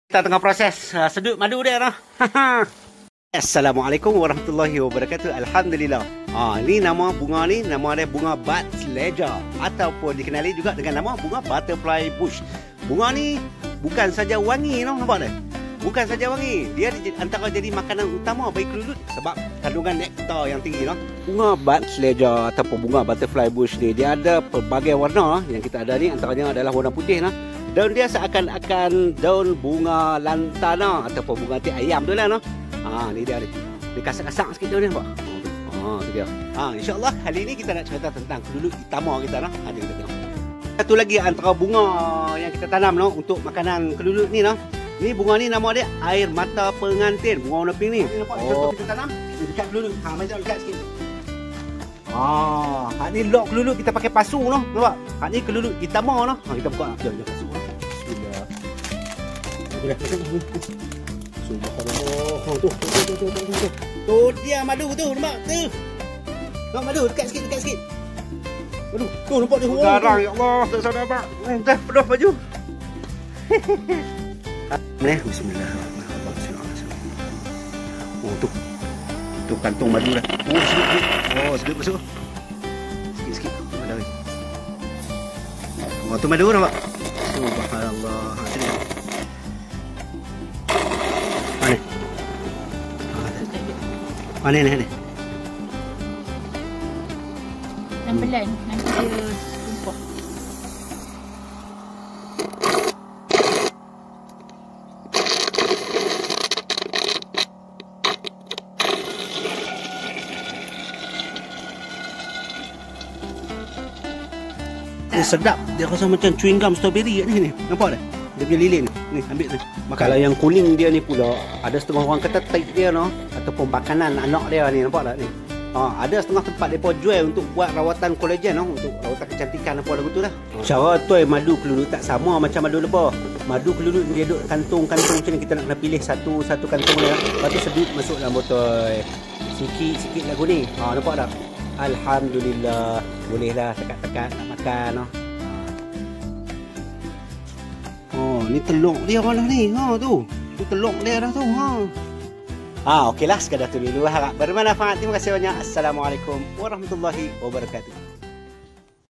Kita tengah proses sedut madu dia dah. Assalamualaikum warahmatullahi wabarakatuh. Alhamdulillah. Ni nama bunga ni, nama dia bunga Buds Ledger ataupun dikenali juga dengan nama bunga Butterfly Bush. Bunga ni bukan saja wangi, nampak tak? Bukan saja wangi, dia antara jadi makanan utama bagi kelulut sebab kandungan nektar yang tinggi. Bunga Buds Ledger ataupun bunga Butterfly Bush ni, dia ada pelbagai warna yang kita ada ni, antaranya adalah warna putih. Daun dia seakan-akan daun bunga lantana ataupun bunga hati ayam tu lah. Ni dia ni. Dia kasak-kasak sikit daun dia, nampak? Tu dia. InsyaAllah kali ni kita nak cerita tentang kelulut utama kita . Ada kita tengok. Satu lagi antara bunga yang kita tanam untuk makanan kelulut ni . Ni bunga ni nama dia air mata pengantin. Bunga warna pink ni. Nampak contoh kita tanam dekat kelulut. Macam dekat sikit. Hak ni lok kelulut kita pakai pasu . Nampak? Hak ni kelulut utama . Kita buka jom pasu . Subhanallah. Tu dia madu tu, nampak tu. Nampak madu dekat sikit. Aduh, tu nampak dia. Garang ya Allah, tak sadar pak. Dah penuh baju. Bismillahirrahmanirrahim. Tu kantong madu dah. Sedut masuk. Sikit. Ada. Tu madu nampak. Subhanallah. Mana ni? Pelan-pelan nanti dia tumpah. Sedap, dia rasa macam chewing gum strawberry kat ni. Nampak tak? Dia punya lilin ni, ambil ni. Kalau yang kuning dia ni pula, ada setengah orang kata type dia ataupun makanan anak dia ni, nampak tak ni? Ada setengah tempat depa jual untuk buat rawatan kolagen untuk rawatan kecantikan apa lagu tu dah. Cara tuai madu kelulut tak sama macam madu lebah. Madu kelulut dia duduk kantong-kantong macam ni, kita nak kena pilih satu kantong dia. Lepas tu sedut masuk dalam botol. Sikit lagu ni. Nampak tak? Alhamdulillah. Bolehlah tekat-tekat nak makan. Ni telur dia mana ni? Tu. Tu telur dia dah tu. Okeylah, sekadar tu dulu. Harap bermanfaat. Terima kasih banyak. Assalamualaikum warahmatullahi wabarakatuh.